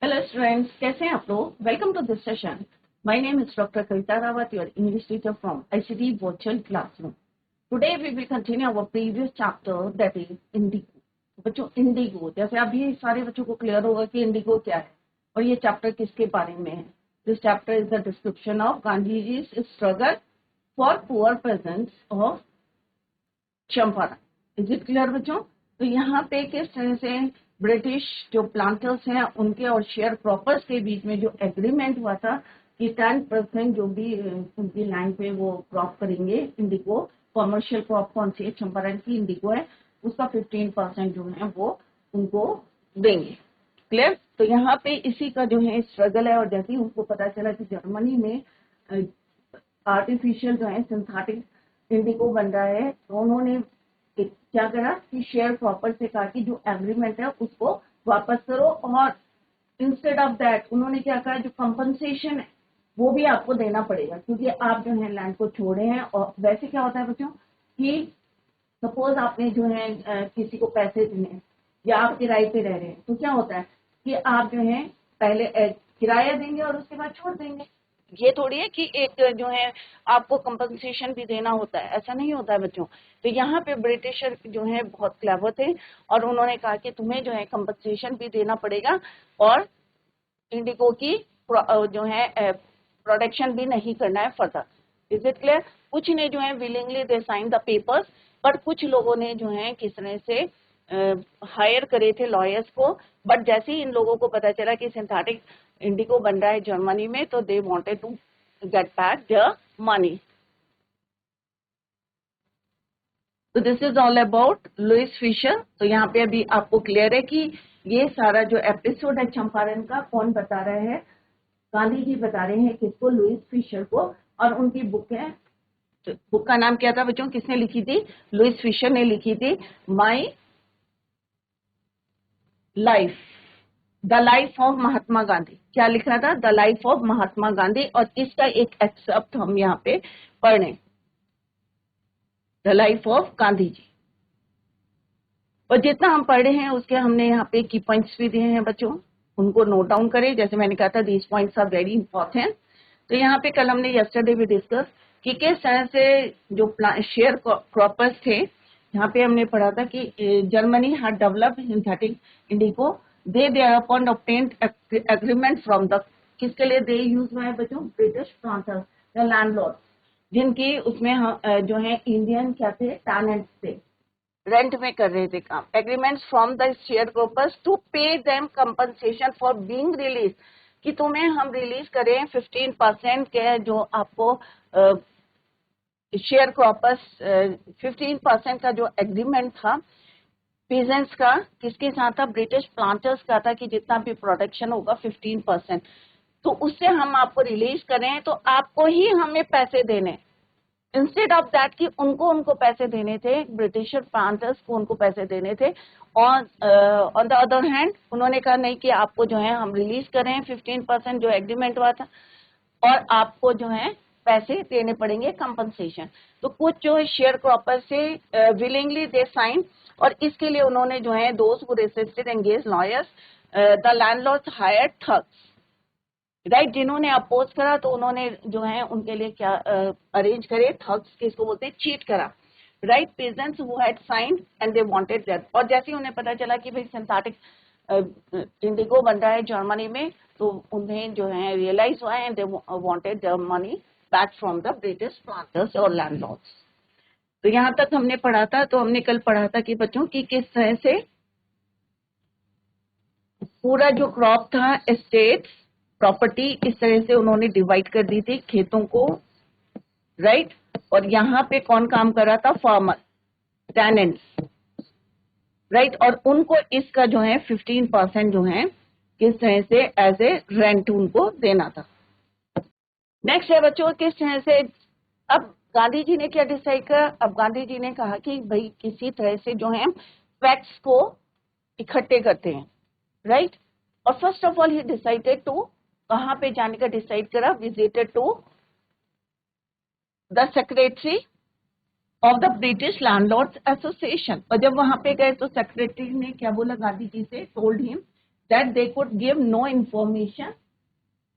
Hello students, कैसे हैं आप लोग? Welcome to this session. My name is Dr. Kavita Rawat, your English teacher from ICT Virtual Classroom. Today we will continue our previous chapter, that is Indigo. बच्चों, Indigo, जैसे अभी सारे बच्चों को क्लियर होगा कि इंडिगो क्या है और ये चैप्टर किसके बारे में है. This chapter is the description of Gandhi ji struggle for poor peasants of Champaran. Is it clear बच्चों? तो यहाँ पे किस तरह से ब्रिटिश जो प्लांटर्स हैं उनके और शेयर क्रॉपर्स के बीच में जो एग्रीमेंट हुआ था कि 10% जो भी उनकी लैंड पे वो क्रॉप करेंगे इंडिगो, कॉमर्शियल क्रॉप कौन सी है, चंपारण की इंडिगो है, उसका 15% जो है वो उनको देंगे. क्लियर? तो यहाँ पे इसी का जो है स्ट्रगल है. और जैसे ही उनको पता चला कि जर्मनी में आर्टिफिशियल जो है सिंथेटिक इंडिगो बन रहा है, तो उन्होंने क्या करा कि शेयर प्रॉपर से कहा कि जो एग्रीमेंट है उसको वापस करो, और इंस्टेड ऑफ दैट उन्होंने क्या कहा, जो कंपनसेशन है वो भी आपको देना पड़ेगा क्योंकि आप जो है लैंड को छोड़े हैं. और वैसे क्या होता है बच्चों कि सपोज आपने जो है किसी को पैसे दिए या आप किराए पे रह रहे हैं, तो क्या होता है कि आप जो है पहले किराया देंगे और उसके बाद छोड़ देंगे. ये थोड़ी है कि एक जो है आपको कंपनसेशन भी देना होता है, ऐसा नहीं होता है बच्चों. तो यहाँ पे ब्रिटिशर जो है बहुत क्लेवर थे और उन्होंने कहा कि तुम्हें जो है कंपनसेशन भी देना पड़ेगा और इंडिगो की जो है प्रोडक्शन भी नहीं करना है फर्दर. Is it clear? कुछ ने जो है willingly they sign the papers, पर कुछ लोगों ने जो है किस तरह से हायर करे थे लॉयर्स को. बट जैसे ही इन लोगों को पता चला कि सिंथेटिक इंडिगो बन रहा है जर्मनी में, तो they wanted to get back the money. तो this is all about Louis Fischer. तो यहाँ पे अभी आपको क्लियर है कि ये सारा जो एपिसोड है चंपारण का कौन बता रहा है, गांधी जी बता रहे हैं किसको, लुइस फिशर को. और उनकी बुक है, बुक का नाम क्या था बच्चों, किसने लिखी थी? लुइस फिशर ने लिखी थी, my life, the life of Mahatma Gandhi. क्या लिख रहा था? The life of Mahatma Gandhi. और इसका एक एक्सेप्ट हम यहाँ पे पढ़े, the life of Gandhi ji. और जितना हम पढ़े हैं उसके हमने यहाँ पे की पॉइंट्स भी दिए हैं बच्चों, उनको नोट डाउन करें. जैसे मैंने कहा था these points are very important. तो यहाँ पे कल हमने यस्टरडे भी डिस्कस कि किस तरह से जो शेयर क्रॉपर्स थे, यहाँ पे हमने पढ़ा था कि Germany had developed synthetic indigo, they thereupon obtained agreement from the, किसके लिए दे यूज हुआ है बच्चों? ब्रिटिश प्लांटर्स, द लैंडलॉर्ड, जिनकी उसमें जो है इंडियन क्या थे, टैनेंट्स थे, रेंट में कर रहे थे काम. Agreements from the sharecroppers to pay them compensation for being release, कि तुम्हें हम रिलीज करें 15% के जो आपको शेयर क्रॉपर्स 15% का जो एग्रीमेंट था पीजेंट्स का, किसके साथ था? ब्रिटिश प्लांटर्स का था कि जितना भी प्रोडक्शन होगा 15%, तो उससे हम आपको रिलीज करें तो आपको ही हमें पैसे देने. इंस्टेड ऑफ दैट कि उनको पैसे देने थे, ब्रिटिशर प्लांटर्स को उनको पैसे देने थे. और ऑन द अदर हैंड उन्होंने कहा नहीं कि आपको जो है हम रिलीज करें 15% जो एग्रीमेंट हुआ था, और आपको जो है पैसे देने पड़ेंगे कंपनसेशन. तो कुछ जो है शेयर क्रॉपर से विलिंगली दे साइन, और इसके लिए उन्होंने जो है दोस्त who resisted engage lawyers, the landlords hired thugs. Right, जिन्होंने अपोज करा तो उन्होंने जो है उनके लिए क्या अरेंज करे, ठग्स किसको बोलते हैं, चीट करा. Right, pageants who had signed and they wanted that. और जैसे ही उन्हें पता चला कि भाई सिंथेटिक इंडिगो बन रहा है जर्मनी में, तो उन्हें जो है रियलाइज हुआ and they wanted the money back from the British planters और लैंडलॉर्ड्स. तो यहाँ तक हमने पढ़ा था. तो हमने कल पढ़ा था कि बच्चों की किस तरह से पूरा जो क्रॉप था, एस्टेट्स, प्रॉपर्टी, इस तरह से उन्होंने डिवाइड कर दी थी खेतों को. राइट, और यहाँ पे कौन काम कर रहा था? Farmer, tenants. राइट, और उनको इसका जो है 15% जो है किस तरह से एज ए रेंट उनको देना था. नेक्स्ट है बच्चों किस तरह से, अब गांधी जी ने क्या डिसाइड करा? अब गांधी जी ने कहा कि भाई किसी तरह से जो है फैक्ट्स को इकट्ठे करते हैं. राइट, और first of all he decided to, कहाँ पे जाने का डिसाइड करा? Visited to the secretary of the British landlords association. और जब वहां पे गए तो सेक्रेटरी ने क्या बोला गांधी जी से? Told him that they could give no information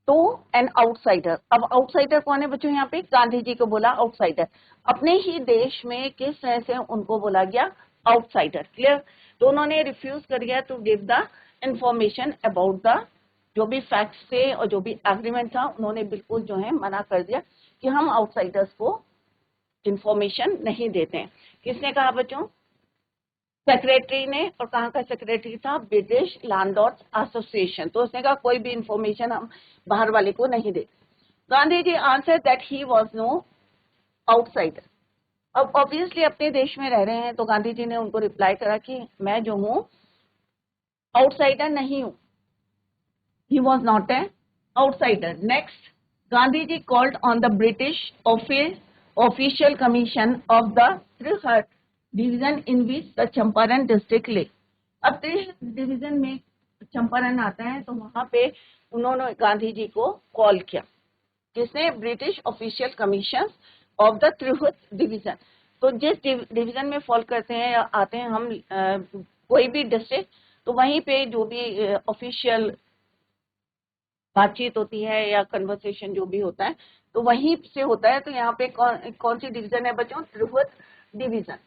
to an outsider. अब आउटसाइडर कौन है बच्चों? यहाँ पे गांधी जी को बोला आउटसाइडर। अपने ही देश में किस तरह से उनको बोला गया आउटसाइडर। क्लियर? तो उन्होंने रिफ्यूज कर दिया to give the information about the जो भी फैक्ट्स थे और जो भी एग्रीमेंट था, उन्होंने बिल्कुल जो है मना कर दिया कि हम आउटसाइडर्स को इंफॉर्मेशन नहीं देते हैं। किसने कहा बच्चों? सेक्रेटरी ने। और कहाँ का सेक्रेटरी था? British landlords association. तो उसने कहा कोई भी इंफॉर्मेशन हम बाहर वाले को नहीं देते। Gandhi ji answer that he was no outsider. अब ऑब्वियसली अपने देश में रह रहे हैं, तो गांधी जी ने उनको रिप्लाई करा कि मैं जो हूँ आउटसाइडर नहीं हूँ। He was not a outsider. Next, Gandhi ji called on the British official commission of the Tirhut division in which the Champaran district lay. अब त्रिहट डिवीजन में चंपारण आता है, तो वहां पे उन्होंने गांधी जी को कॉल किया। जिसने? British official commission of the Tirhut division. तो जिस डिवीजन में फॉल करते हैं या आते हैं हम कोई भी डिस्ट्रिक्ट, तो वहीं पे जो भी ऑफिशियल बातचीत होती है या कन्वर्सेशन जो भी होता है, तो वहीं से होता है। तो यहाँ पे कौन सी डिवीजन है बच्चों? त्रिहुत डिवीजन,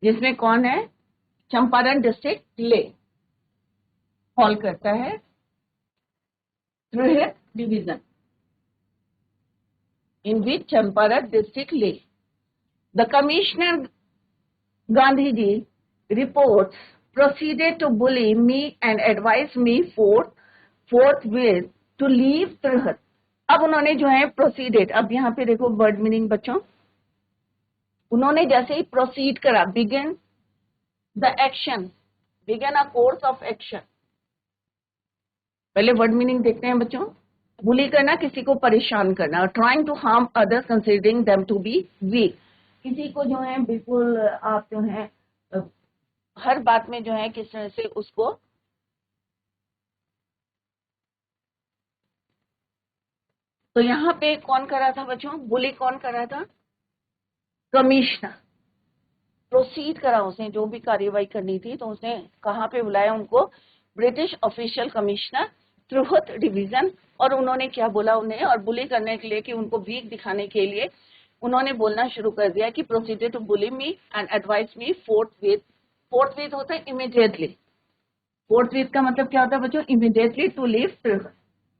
जिसमें कौन है? चंपारण डिस्ट्रिक्ट ले फॉल करता है त्रिहुत division in which Champaran district lay. The Commissioner Gandhiji reports proceeded to bully me and advise me forthwith to leave Tirhat. अब उन्होंने जो है proceeded, अब यहाँ पे देखो वर्ड मीनिंग बच्चों, उन्होंने जैसे ही प्रोसीड करा, begin the action, begin a course of action। पहले वर्ड मीनिंग देखते हैं बच्चों। बुली करना, किसी को परेशान करना। Trying to harm others considering them to be weak, किसी को जो है बिल्कुल आप जो है हर बात में जो है किस तरह से उसको तो यहाँ पे कौन कर रहा था बच्चों? बुली कौन कर रहा था? कमिश्नर। प्रोसीड करा उसने, जो भी कार्यवाही करनी थी, तो उसने कहाँ पे बुलाया उनको? British official commissioner Tirhut division. और उन्होंने क्या बोला उन्हें? और बुली करने के लिए कि उनको वीक दिखाने के लिए उन्होंने बोलना शुरू कर दिया कि proceeded to bully me and advise me forthwith. Forthwith होता है इमीडिएटली। फोर्थविथ का मतलब क्या होता है बच्चों? Immediately to leave Tirhut.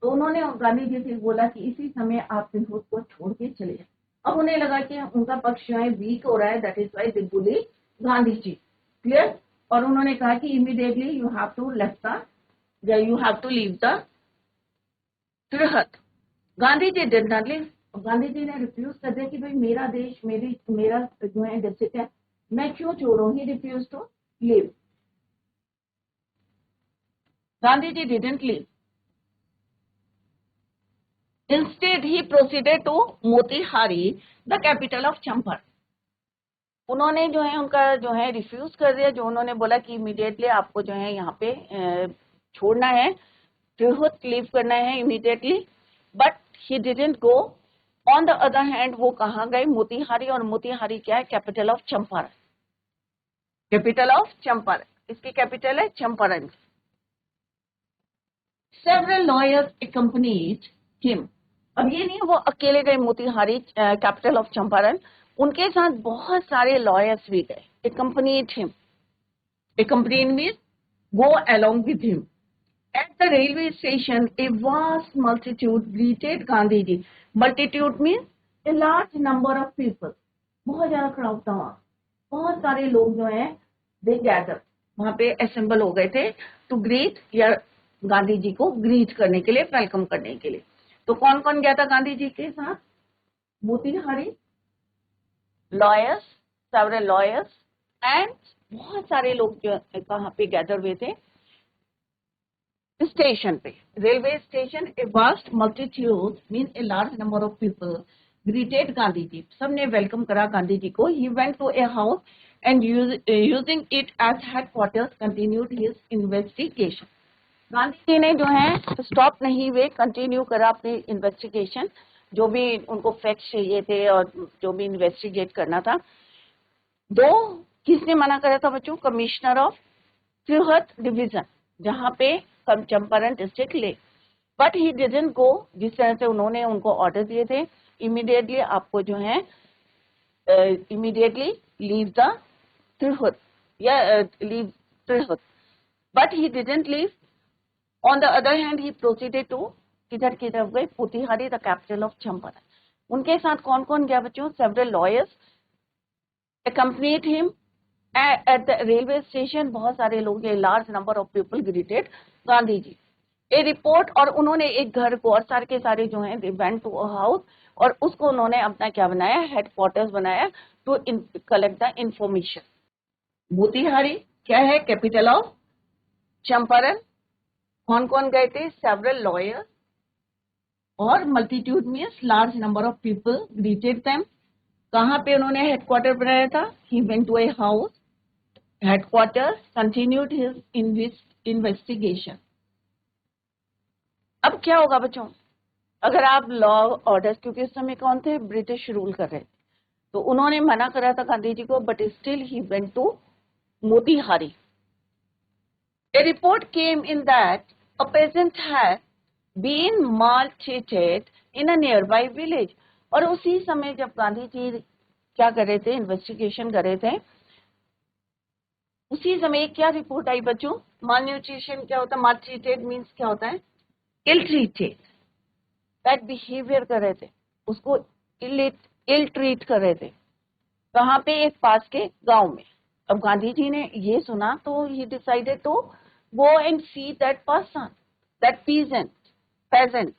तो उन्होंने गांधी जी से बोला कि इसी समय आप त्रिहुत को छोड़ के चले जाए। अब उन्हें लगा कि उनका पक्ष जो है वीक हो रहा है, that is why they bully Gandhi ji. Clear? और उन्होंने कहा कि immediately you have to left the you have to leave the Tirhut. Gandhi ji did not leave. Gandhi ji ने रिफ्यूज कर दिया कि भाई मेरा देश, मेरा जो है डिस्ट्रिक्ट है, मैं क्यों छोड़ूं। He refuse to leave. Gandhi ji didn't leave. Instead he proceeded to Motihari, the capital of Champaran. उन्होंने जो है उनका जो है रिफ्यूज कर दिया, जो उन्होंने बोला कि इमीडिएटली आपको जो है यहाँ पे छोड़ना है, त्रिहुत लीव करना है immediately. But he didn't go. On the other hand वो कहाँ गए? मोतीहारी। और मोतीहारी क्या है? Capital of Champaran. Capital of Champaran, इसकी कैपिटल है Champaran. Several lawyers accompanied him। अब ये नहीं वो अकेले गए मोतीहारी कैपिटल ऑफ चंपारण, उनके साथ बहुत सारे लॉयर्स भी गए। accompanied him, accompanied means go along with him। At the railway station, a vast multitude greeted Gandhi ji। Multitude means a large number of people। बहुत ज्यादा क्राउड था वहाँ, बहुत सारे लोग जो हैं they gather, वहाँ पे assemble हो गए थे to greet या गांधी जी को ग्रीट करने के लिए, वेलकम करने के लिए। तो कौन कौन गया था गांधी जी के साथ? Motihari, lawyers, several lawyers and बहुत सारे लोग जो कहाँ पे गैदर हुए थे? स्टेशन पे, railway station. A vast multitude mean a large number of people greeted Gandhi ji. सबने वेलकम करा गांधी जी को। He went to a house and using it as headquarters continued his investigation. Gandhi ji ने जो है स्टॉप नहीं हुए, कंटिन्यू करा अपनी इन्वेस्टिगेशन, जो भी उनको फैक्ट्स चाहिए थे और जो भी इन्वेस्टिगेट करना था। दो किसने मना करा था बच्चों? कमिश्नर ऑफ त्रिहुत डिवीजन, जहाँ पे चंपारण डिस्ट्रिक्ट ले, बट ही डिडंट गो। जिस तरह से उन्होंने उनको ऑर्डर दिए थे इमीडिएटली आपको जो है immediately leave the Tirhut, leave Tirhut, but he didn't leave. On the other hand, he proceeded to किधर की तरफ गए, पुतिहारी, द कैपिटल ऑफ चंपारण। उनके साथ कौन कौन गया बच्चों? Several lawyers accompanied him at the railway station। बहुत सारे लोग, a large number of people greeted Gandhi ji. A report, और उन्होंने एक घर को, और सारे के सारे जो हैं they went to a house, और उसको उन्होंने अपना क्या बनाया, हेडक्वार्टर्स बनाया to collect the information. Motihari क्या है? Capital of Champaran. कौन कौन गए थे? सेवरल लॉयर्स, और multitude means large number of people greeted them. कहाँ पे उन्होंने हेडक्वार्टर बनाया था? He went to a house, headquarter, continued his investigation. अब क्या होगा बच्चों, अगर आप लॉ ऑर्डर, क्योंकि उस समय कौन थे? ब्रिटिश रूल कर रहे थे, तो उन्होंने मना करा था गांधी जी को, but still he went to Motihari. A report came in that a peasant had been maltreated in a nearby village। और उसी समय जब गांधी जी क्या कर रहे थे, इन्वेस्टिगेशन कर रहे थे, उसी समय क्या रिपोर्ट आई बच्चों? मालन्यूट्रिशन क्या होता है? मालट्रीटेड मीन्स क्या होता है? इल ट्रीटेड, बैड बिहेवियर कर रहे थे, उसको इल ट्रीट कर रहे थे। कहाँ पे? एक पास के गांव में। अब गांधी जी ने ये सुना तो he decided to go and see that person, that peasant,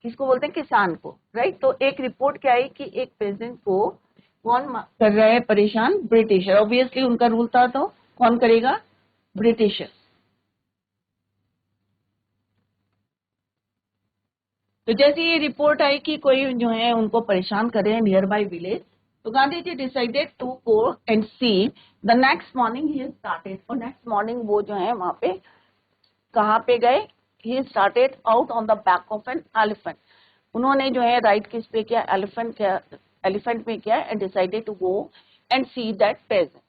किसको बोलते हैं? किसान को, राइट। तो एक रिपोर्ट क्या आई कि एक पेजेंट को कौन कर रहा है परेशान? ब्रिटिशर। ऑब्वियसली उनका रूल था, तो कौन करेगा? ब्रिटिशर। तो जैसे ये रिपोर्ट आई कि कोई जो है उनको परेशान कर रहे हैं नियर बाय विलेज, तो Gandhi ji decided to go and see. The next morning he started, और नेक्स्ट मॉर्निंग वो जो है वहां पे कहाँ पे गए? He started out on the back of an elephant. उन्होंने जो है राइड किस पे किया? एलिफेंट में किया, and decided to go and see that peasant.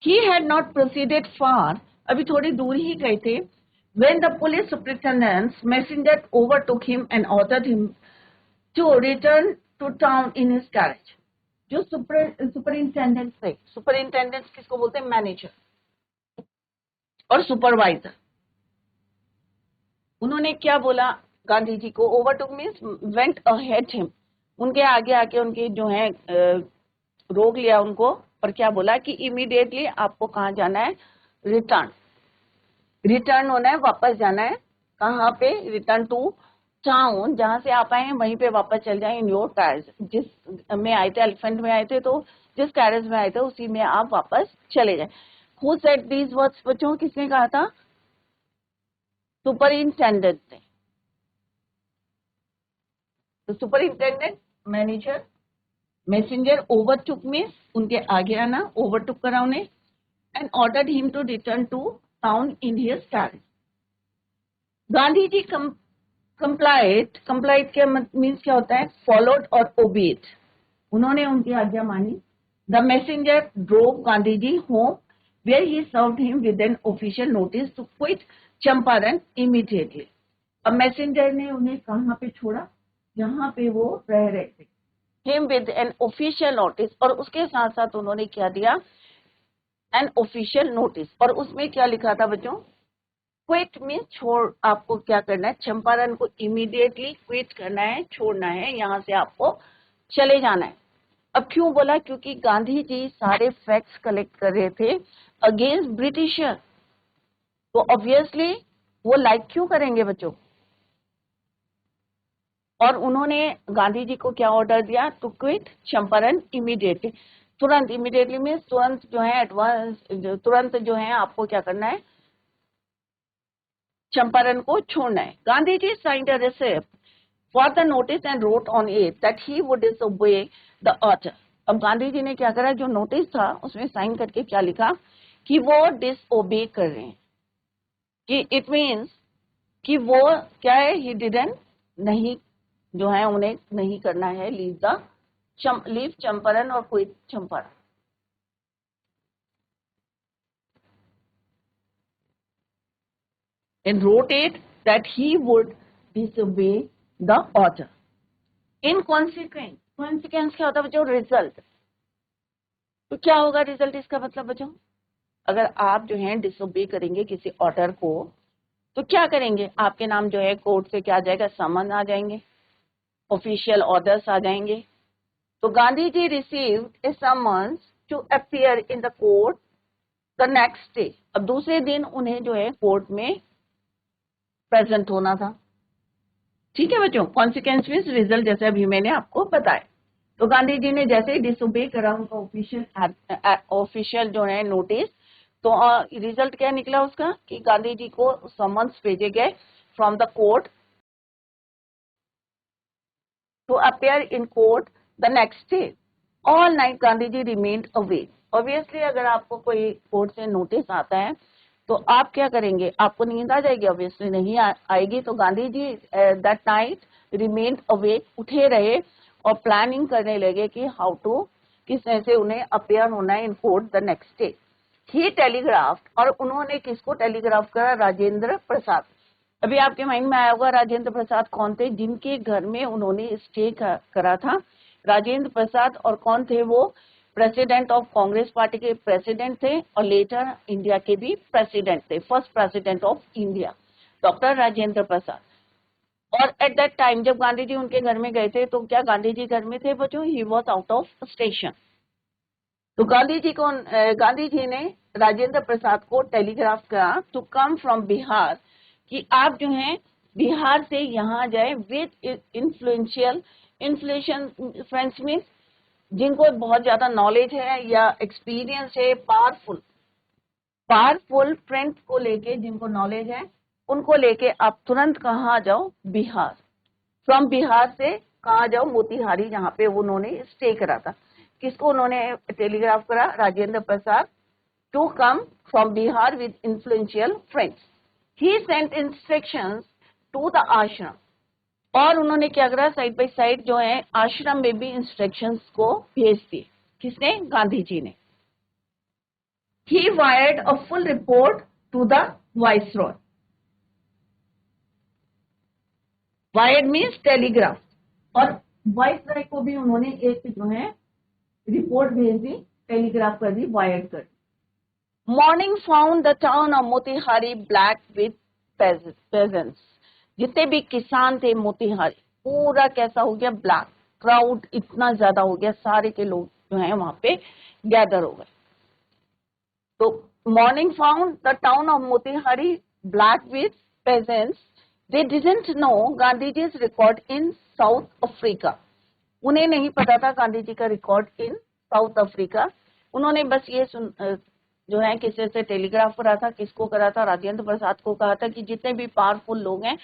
He had not proceeded far, अभी थोड़ी दूर ही गए थे, when the police superintendent's messenger overtook him and ordered him to return to town in his carriage। जो superintendent थे, superintendent किसको बोलते हैं? मैनेजर और सुपरवाइजर। उन्होंने क्या बोला गांधी जी को? Overtook means went ahead him, उनके आगे आके उनके जो है रोक लिया उनको, और क्या बोला कि इमीडिएटली आपको कहाँ जाना है? रिटर्न होना है, वापस जाना है। कहाँ पे? रिटर्न टू टाउन, जहां से आप आए हैं वहीं पे वापस चल जाए। इन योर कैरेज, जिस में आए थे, एलिफेंट में आए थे, तो जिस कैरेज में आए थे उसी में आप वापस चले जाए। हु सेड दीज वर्ड्स बच्चों? किसने कहा था? सुपरिंटेंडेंट ने। तो superintendent, manager, messenger, overtook means उनके आगे आना, ओवरटुक करा उन्हें, and ordered him to return to town in his carriage. Gandhi ji complied क्या मीन्स क्या होता है? फॉलोड और ओबेड। उन्होंने उनकी आज्ञा मानी। The messenger drove Gandhi ji home, where he served him with an official notice to quit Champaran immediately. अब मैसेंजर ने उन्हें कहाँ पे छोड़ा? जहाँ पे वो रह रहे थे, him with an official notice, और उसके साथ साथ उन्होंने क्या दिया? N official notice. और उसमें क्या लिखा था बच्चों? क्विट मीन छोड़, आपको क्या करना है? चंपारण को इमीडिएटली क्विट करना है, छोड़ना है, यहाँ से आपको चले जाना है। अब क्यों बोला? क्योंकि गांधी जी सारे फैक्ट्स कलेक्ट कर रहे थे अगेंस्ट ब्रिटिशर, तो ऑब्वियसली वो लाइक क्यों करेंगे बच्चों? और उन्होंने गांधी जी को क्या ऑर्डर दिया? To quit Champaran immediately. तुरंत, इमीडिएटली मीन्स तुरंत जो है, एडवांस, तुरंत जो है आपको क्या करना है? चंपारण को छोड़ना है। Gandhi ji signed a receipt for the notice and wrote on it that he would disobey the order. अब गांधी जी ने क्या करा? जो नोटिस था उसमें साइन करके क्या लिखा? कि वो डिसओबे कर रहे हैं, कि इट मीन्स कि वो क्या है? ही डिडंट, नहीं जो है उन्हें नहीं करना है लीव चंपारण और quit Champaran. and wrote it that he would disobey the order. In consequence, consequence क्या होता है बच्चों? रिजल्ट. तो क्या होगा रिजल्ट? इसका मतलब बच्चों, अगर आप जो है डिसोबे करेंगे किसी ऑर्डर को, तो क्या करेंगे? आपके नाम जो है कोर्ट से क्या आ जाएगा? समन आ जाएंगे, ऑफिशियल ऑर्डर्स आ जाएंगे. तो Gandhi ji received a summons to appear in the court the next day. अब दूसरे दिन उन्हें जो है कोर्ट में प्रेजेंट होना था. ठीक है बच्चों, कॉन्सिक्वेंस मीन्स रिजल्ट, जैसे अभी मैंने आपको बताया. तो गांधी जी ने जैसे ही डिसोबे करा उनका ऑफिशियल जो है नोटिस, तो रिजल्ट क्या निकला उसका कि गांधी जी को समन्स भेजे गए from the court to appear in court the next day. All night Gandhi ji remained awake. Obviously अगर आपको कोई कोर्ट से नोटिस आता है तो आप क्या करेंगे? आपको नींद आ जाएगी? ऑब्वियसली नहीं आएगी. तो गांधी जी दैट नाइट रिमेन्ड अवेक, उठे रहे और प्लानिंग करने लगे कि हाउ टू, किस तरह से उन्हें अपीयर होना है in court the next day. He telegraphed, और उन्होंने किसको टेलीग्राफ करा? राजेंद्र प्रसाद. अभी आपके माइंड में आया होगा राजेंद्र प्रसाद कौन थे? जिनके घर में उन्होंने स्टे करा था. राजेंद्र प्रसाद और कौन थे वो? प्रेसिडेंट ऑफ कांग्रेस पार्टी के प्रेसिडेंट थे और लेटर इंडिया के भी प्रेसिडेंट थे. First president of India doctor Rajendra Prasad. और एट दैट टाइम जब गांधी जी उनके घर में गए थे तो क्या गांधी जी घर में थे बच्चों? He was out of station. तो गांधी जी ने राजेंद्र प्रसाद को टेलीग्राफ करा टू कम फ्रॉम बिहार, कि आप जो हैं बिहार से यहाँ जाए with influential. Influential friends means जिनको बहुत ज्यादा नॉलेज है या एक्सपीरियंस है, पावरफुल फ्रेंड्स को लेके, जिनको नॉलेज है उनको लेके आप तुरंत कहाँ जाओ? बिहार. फ्रॉम बिहार से कहाँ जाओ? मोतिहारी, जहाँ पे उन्होंने स्टे करा था. किसको उन्होंने टेलीग्राफ करा? Rajendra Prasad to come from Bihar with influential friends. He sent instructions to the ashram, और उन्होंने क्या करा? साइड बाई साइड जो है आश्रम में भी इंस्ट्रक्शंस को भेज दिए. किसने? गांधी जी ने. He wired a full report to the viceroy. Wired means telegraph, और वाइसरॉय को भी उन्होंने एक जो है रिपोर्ट भेज दी, टेलीग्राफ कर दी, वायर्ड कर दी. Morning found the town of Motihari black with peasants. जितने भी किसान थे मोतिहारी, पूरा कैसा हो गया? ब्लैक. क्राउड इतना ज्यादा हो गया, सारे के लोग जो है वहां पे गैदर हो गए. तो morning found the town of Motihari black with peasants. They didn't know Gandhiji's record in South Africa. उन्हें नहीं पता था गांधी जी का रिकॉर्ड इन साउथ अफ्रीका. उन्होंने बस ये जो है किसी से टेलीग्राफ करा था. किसको करा था? राजेंद्र प्रसाद को कहा था कि जितने भी पावरफुल लोग हैं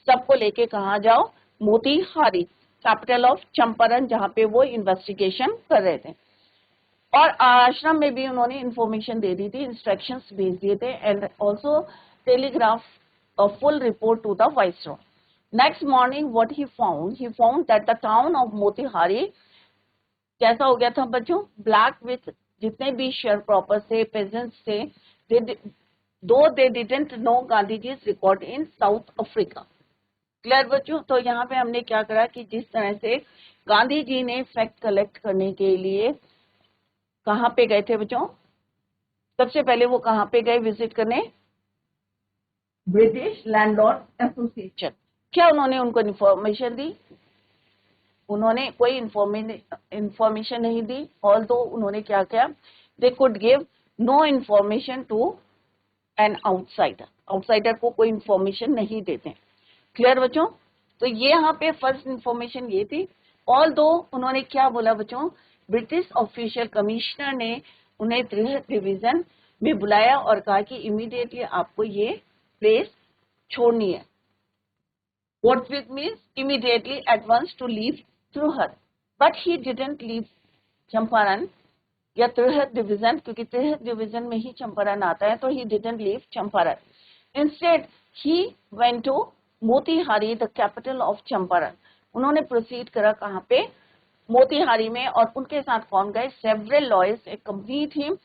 सबको लेके कहाँ जाओ? मोतिहारी, कैपिटल ऑफ चंपारण, जहाँ पे वो इन्वेस्टिगेशन कर रहे थे. और आश्रम में भी उन्होंने इंफॉर्मेशन दे दी थी, इंस्ट्रक्शंस भेज दिए थे, and also telegraph a full report to the viceroy. Next morning what he found that the town of Motihari कैसा हो गया था बच्चों? ब्लैक विथ, जितने भी शेयर प्रॉपर्स थे, पेजेंट्स थे, though they didn't know Gandhiji's record in South Africa. Clear बच्चों? तो यहाँ पे हमने क्या करा कि जिस तरह से गांधी जी ने फैक्ट कलेक्ट करने के लिए कहाँ पे गए थे बच्चों? सबसे पहले वो कहाँ पे गए विजिट करने? British landlord association. क्या उन्होंने उनको इन्फॉर्मेशन दी? उन्होंने कोई इंफॉर्मेशन नहीं दी. ऑल्दो उन्होंने क्या किया? They could give no information to an outsider. Outsider को कोई इंफॉर्मेशन नहीं देते. क्लियर बच्चों? तो ये यहाँ पे फर्स्ट इंफॉर्मेशन ये थी. ऑल्दो उन्होंने क्या बोला बच्चों? ब्रिटिश ऑफिशियल कमिश्नर ने उन्हें तृहत डिवीजन में बुलाया और कहा कि इमीडिएटली आपको ये प्लेस छोड़नी है. What with means immediately at once to leave Truhat. But he didn't leave Champaran या त्रिहत डिवीजन, क्योंकि त्रिहत डिवीजन में ही चंपारण आता है, तो he didn't leave Champaran. Instead, he went to Motihari, the capital of Champaran. उन्होंने प्रोसीड करा कहाँ पे? मोतिहारी में. और उनके साथ कौन गए? Several lawyers accompanied him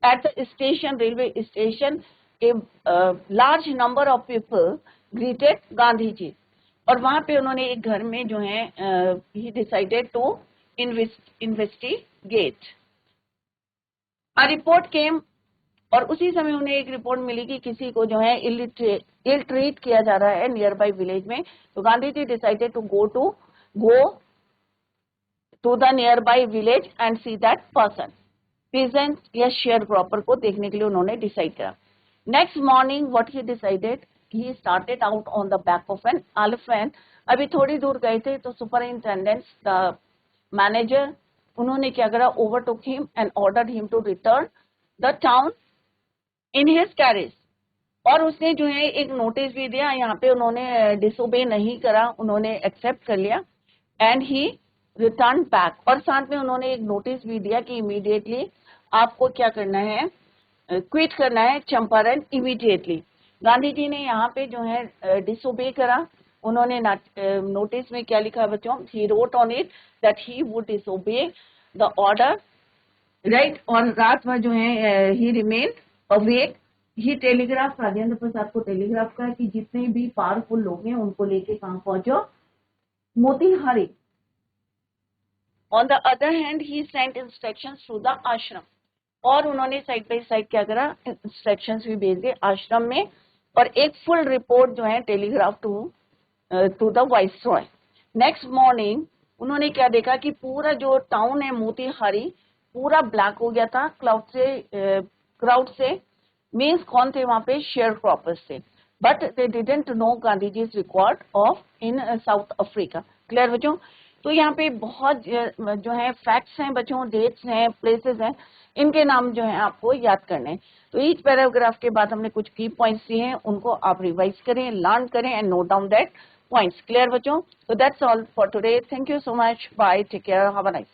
at the station, railway station. a large number of people greeted Gandhi ji, और वहां पे उन्होंने एक घर में जो है he decided to investigate. A report came, और उसी समय उन्हें एक रिपोर्ट मिली कि किसी को जो है इल ट्रीट किया जा रहा है नियर बाई विलेज में. तो Gandhi ji decided to go to the nearby village and see that person. Peasant या शेयर क्रॉपर को देखने के लिए उन्होंने डिसाइड करा. Next morning what he decided, he started out on the back of an elephant. अभी थोड़ी दूर गए थे तो सुपरिंटेंडेंट द मैनेजर, उन्होंने क्या करा, overtook him and ordered him to return the town in his carriage. और उसने जो है एक नोटिस भी दिया, यहाँ पे उन्होंने डिसोबे नहीं करा, उन्होंने एक्सेप्ट कर लिया एंड ही रिटर्न बैक. और साथ में उन्होंने एक नोटिस भी दिया कि इमीडिएटली आपको क्या करना है, क्विट करना है चंपारण इमीडिएटली. गांधी जी ने यहाँ पे जो है डिसोबे करा. उन्होंने नोटिस में क्या लिखा बच्चों, he wrote on it that he would disobey the order, right. और रात भर जो है he remain awake. He telegraph, Rajendra Prasad को टेलीग्राफ का कि जितने भी पावरफुल लोग हैं उनको लेके कहाँ पहुंचो, Motihari. On the other hand he sent instructions to the ashram. और उन्होंने साइड बाई साइड क्या करा, इंस्ट्रक्शंस भी भेज दिए आश्रम में, और एक फुल रिपोर्ट जो है telegraph to the viceroy. Next morning उन्होंने क्या देखा कि पूरा जो टाउन है मोतीहारी पूरा ब्लैक हो गया था क्राउड से. मीन्स कौन थे वहां पे, शेयर क्रॉपर्स थे. But they didn't know Gandhi ji record of in South Africa. Clear बच्चों. तो यहाँ पे बहुत जो है फैक्ट्स हैं बच्चों, डेट्स हैं, प्लेसेस हैं, इनके नाम जो है आपको याद करने हैं. तो ईच पैराग्राफ के बाद हमने कुछ की पॉइंट्स दिए हैं, उनको आप रिवाइज करें, लर्न करें and note down that points. Clear बच्चों. So that's all for today. Thank you so much. Bye. Take care. Have a nice